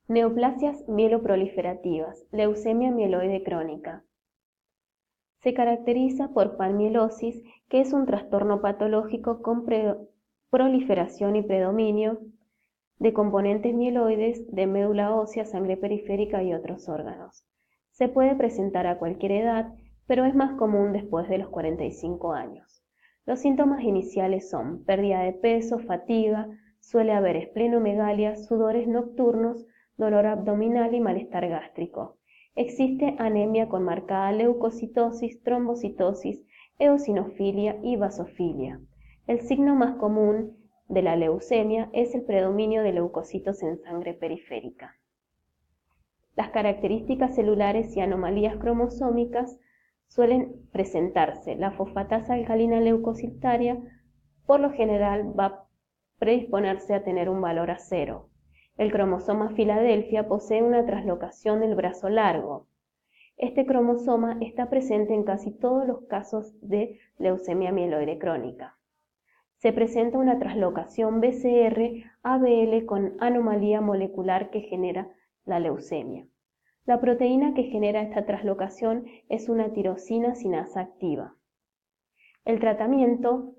Neoplasias mieloproliferativas, leucemia mieloide crónica. Se caracteriza por panmielosis, que es un trastorno patológico con proliferación y predominio de componentes mieloides de médula ósea, sangre periférica y otros órganos. Se puede presentar a cualquier edad, pero es más común después de los 45 años. Los síntomas iniciales son pérdida de peso, fatiga, suele haber esplenomegalia, sudores nocturnos, dolor abdominal y malestar gástrico. Existe anemia con marcada leucocitosis, trombocitosis, eosinofilia y basofilia. El signo más común de la leucemia es el predominio de leucocitos en sangre periférica. Las características celulares y anomalías cromosómicas suelen presentarse. La fosfatasa alcalina leucocitaria por lo general va a predisponerse a tener un valor a 0. El cromosoma Filadelfia posee una traslocación del brazo largo. Este cromosoma está presente en casi todos los casos de leucemia mieloide crónica. Se presenta una traslocación BCR-ABL con anomalía molecular que genera la leucemia. La proteína que genera esta traslocación es una tirosina sinasa activa. El tratamiento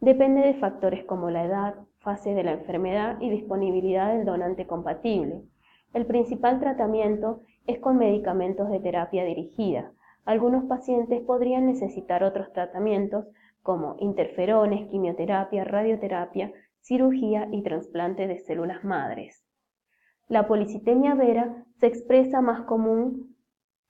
depende de factores como la edad, fase de la enfermedad y disponibilidad del donante compatible. El principal tratamiento es con medicamentos de terapia dirigida. Algunos pacientes podrían necesitar otros tratamientos como interferones, quimioterapia, radioterapia, cirugía y trasplante de células madres. La policitemia vera se expresa más común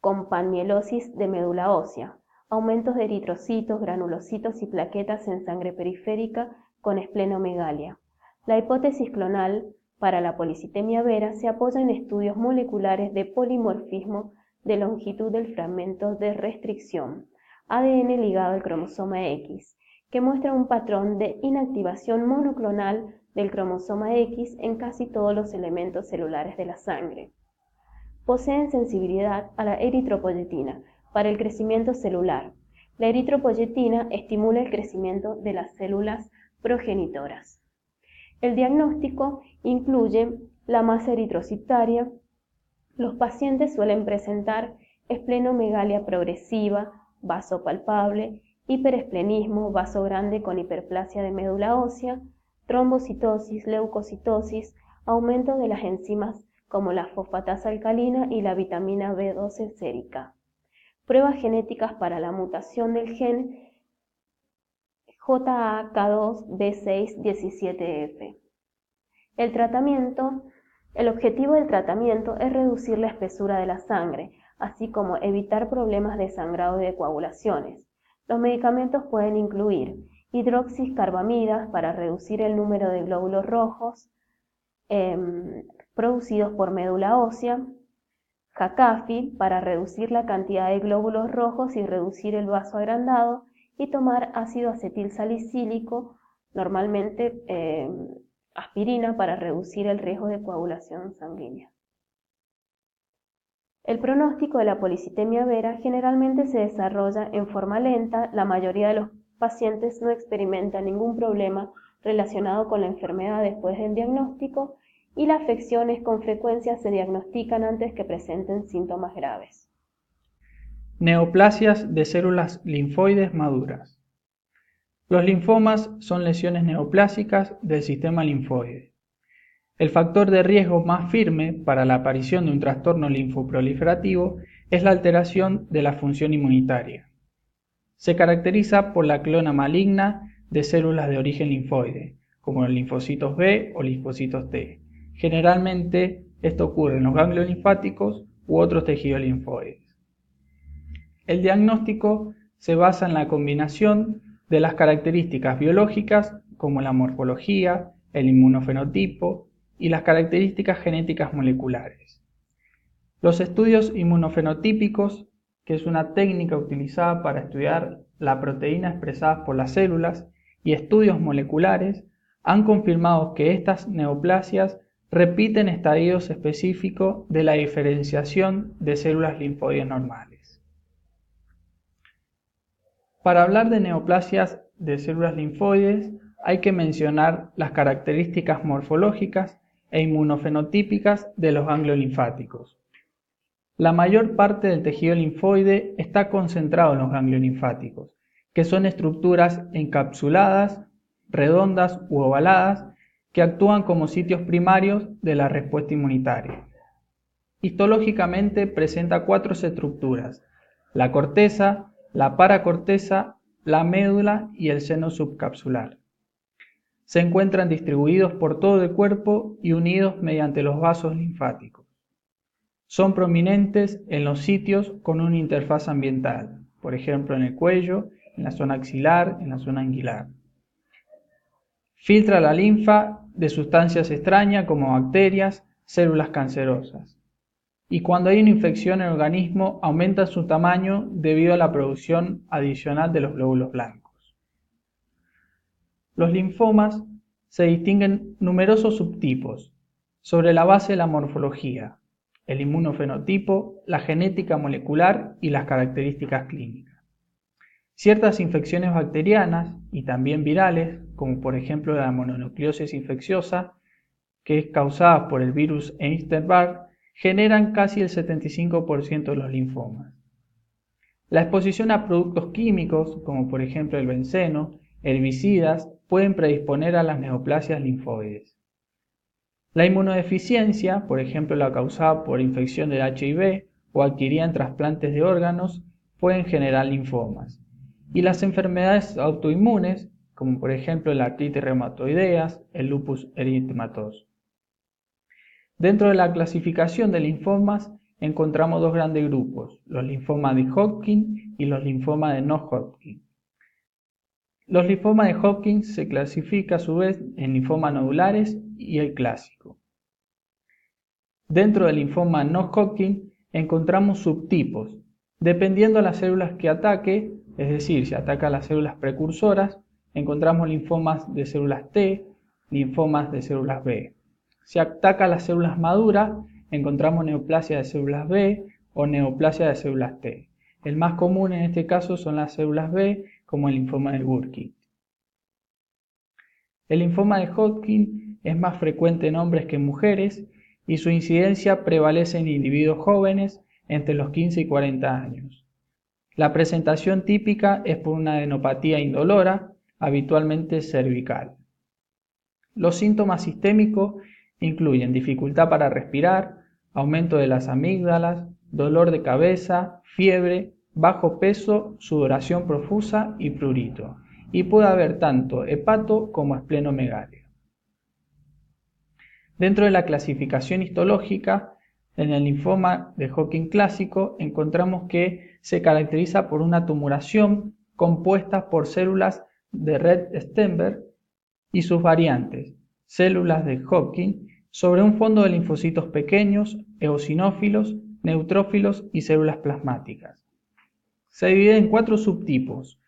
con panmielosis de médula ósea, aumentos de eritrocitos, granulocitos y plaquetas en sangre periférica con esplenomegalia. La hipótesis clonal para la policitemia vera se apoya en estudios moleculares de polimorfismo de longitud del fragmento de restricción, ADN ligado al cromosoma X, que muestra un patrón de inactivación monoclonal del cromosoma X en casi todos los elementos celulares de la sangre. Poseen sensibilidad a la eritropoyetina para el crecimiento celular. La eritropoyetina estimula el crecimiento de las células progenitoras. El diagnóstico incluye la masa eritrocitaria. Los pacientes suelen presentar esplenomegalia progresiva, vaso palpable, hiperesplenismo, vaso grande con hiperplasia de médula ósea, trombocitosis, leucocitosis, aumento de las enzimas como la fosfatasa alcalina y la vitamina B12 sérica. Pruebas genéticas para la mutación del gen JAK2B617F. El objetivo del tratamiento es reducir la espesura de la sangre, así como evitar problemas de sangrado y de coagulaciones. Los medicamentos pueden incluir hidroxicarbamidas para reducir el número de glóbulos rojos producidos por médula ósea, Jakafi para reducir la cantidad de glóbulos rojos y reducir el vaso agrandado, y tomar ácido acetil salicílico, normalmente aspirina para reducir el riesgo de coagulación sanguínea. El pronóstico de la policitemia vera generalmente se desarrolla en forma lenta. La mayoría de los pacientes no experimentan ningún problema relacionado con la enfermedad después del diagnóstico, y las afecciones con frecuencia se diagnostican antes que presenten síntomas graves. Neoplasias de células linfoides maduras. Los linfomas son lesiones neoplásicas del sistema linfoide. El factor de riesgo más firme para la aparición de un trastorno linfoproliferativo es la alteración de la función inmunitaria. Se caracteriza por la clona maligna de células de origen linfoide, como los linfocitos B o linfocitos T. Generalmente esto ocurre en los ganglios linfáticos u otros tejidos linfoides. El diagnóstico se basa en la combinación de las características biológicas como la morfología, el inmunofenotipo y las características genéticas moleculares. Los estudios inmunofenotípicos, que es una técnica utilizada para estudiar la proteína expresada por las células, y estudios moleculares, han confirmado que estas neoplasias repiten estadios específicos de la diferenciación de células linfoides normales. Para hablar de neoplasias de células linfoides, hay que mencionar las características morfológicas e inmunofenotípicas de los ganglios linfáticos. La mayor parte del tejido linfoide está concentrado en los ganglios linfáticos, que son estructuras encapsuladas, redondas u ovaladas, que actúan como sitios primarios de la respuesta inmunitaria. Histológicamente presenta 4 estructuras: la corteza, la paracorteza, la médula y el seno subcapsular. Se encuentran distribuidos por todo el cuerpo y unidos mediante los vasos linfáticos. Son prominentes en los sitios con una interfaz ambiental, por ejemplo en el cuello, en la zona axilar, en la zona anguilar. Filtra la linfa de sustancias extrañas como bacterias, células cancerosas. Y cuando hay una infección en el organismo, aumenta su tamaño debido a la producción adicional de los glóbulos blancos. Los linfomas se distinguen numerosos subtipos sobre la base de la morfología, el inmunofenotipo, la genética molecular y las características clínicas. Ciertas infecciones bacterianas y también virales, como por ejemplo la mononucleosis infecciosa, que es causada por el virus Epstein-Barr, generan casi el 75% de los linfomas. La exposición a productos químicos, como por ejemplo el benceno, herbicidas, pueden predisponer a las neoplasias linfoides. La inmunodeficiencia, por ejemplo la causada por infección del HIV o adquirida en trasplantes de órganos, pueden generar linfomas. Y las enfermedades autoinmunes, como por ejemplo la artritis reumatoidea, el lupus eritematoso. Dentro de la clasificación de linfomas encontramos 2 grandes grupos, los linfomas de Hodgkin y los linfomas de no-Hodgkin. Los linfomas de Hodgkin se clasifican a su vez en linfomas nodulares y el clásico. Dentro del linfoma no-Hodgkin encontramos subtipos, dependiendo de las células que ataque, es decir, si ataca las células precursoras, encontramos linfomas de células T, linfomas de células B. Si ataca las células maduras, encontramos neoplasia de células B o neoplasia de células T. El más común en este caso son las células B, como el linfoma de Burkitt. El linfoma de Hodgkin es más frecuente en hombres que en mujeres y su incidencia prevalece en individuos jóvenes entre los 15 y 40 años. La presentación típica es por una adenopatía indolora, habitualmente cervical. Los síntomas sistémicos incluyen dificultad para respirar, aumento de las amígdalas, dolor de cabeza, fiebre, bajo peso, sudoración profusa y prurito, y puede haber tanto hepato como esplenomegalia. Dentro de la clasificación histológica, en el linfoma de Hodgkin clásico encontramos que se caracteriza por una tumuración compuesta por células de Rett-Steinberg y sus variantes, células de Hodgkin, sobre un fondo de linfocitos pequeños, eosinófilos, neutrófilos y células plasmáticas. Se divide en 4 subtipos: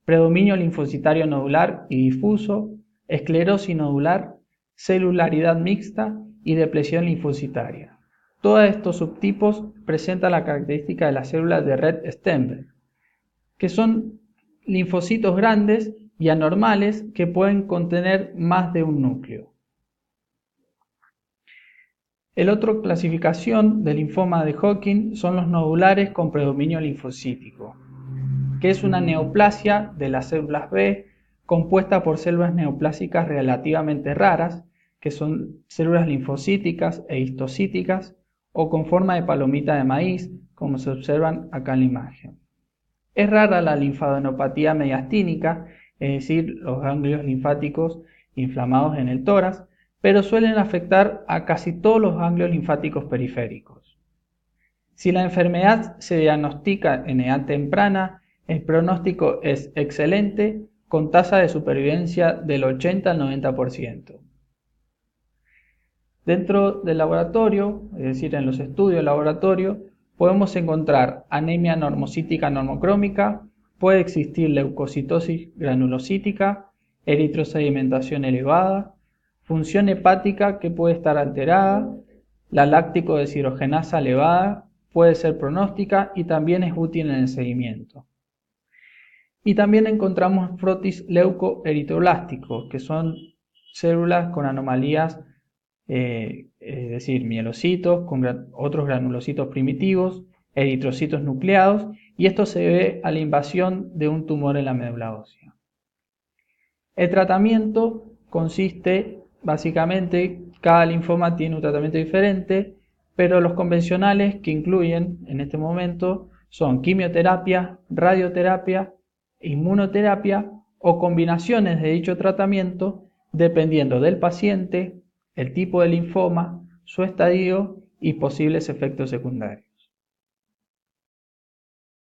predominio linfocitario nodular y difuso, esclerosis nodular, celularidad mixta y depresión linfocitaria. Todos estos subtipos presentan la característica de las células de Rett-Steinberg, que son linfocitos grandes y anormales que pueden contener más de un núcleo. El otro clasificación del linfoma de Hodgkin son los nodulares con predominio linfocítico, que es una neoplasia de las células B compuesta por células neoplásicas relativamente raras, que son células linfocíticas e histocíticas o con forma de palomita de maíz, como se observan acá en la imagen. Es rara la linfadenopatía mediastínica, es decir, los ganglios linfáticos inflamados en el tórax, pero suelen afectar a casi todos los ganglios linfáticos periféricos. Si la enfermedad se diagnostica en edad temprana, el pronóstico es excelente, con tasa de supervivencia del 80 al 90%. Dentro del laboratorio, es decir, en los estudios de laboratorio, podemos encontrar anemia normocítica normocrómica, puede existir leucocitosis granulocítica, eritrosedimentación elevada, función hepática que puede estar alterada, la láctico deshidrogenasa elevada, puede ser pronóstica y también es útil en el seguimiento. Y también encontramos frotis leucoeritroblástico, que son células con anomalías es decir, mielocitos con otros granulocitos primitivos, eritrocitos nucleados, y esto se debe a la invasión de un tumor en la médula ósea. El tratamiento consiste básicamente, cada linfoma tiene un tratamiento diferente, pero los convencionales que incluyen en este momento son quimioterapia, radioterapia, inmunoterapia o combinaciones de dicho tratamiento dependiendo del paciente, el tipo de linfoma, su estadio y posibles efectos secundarios.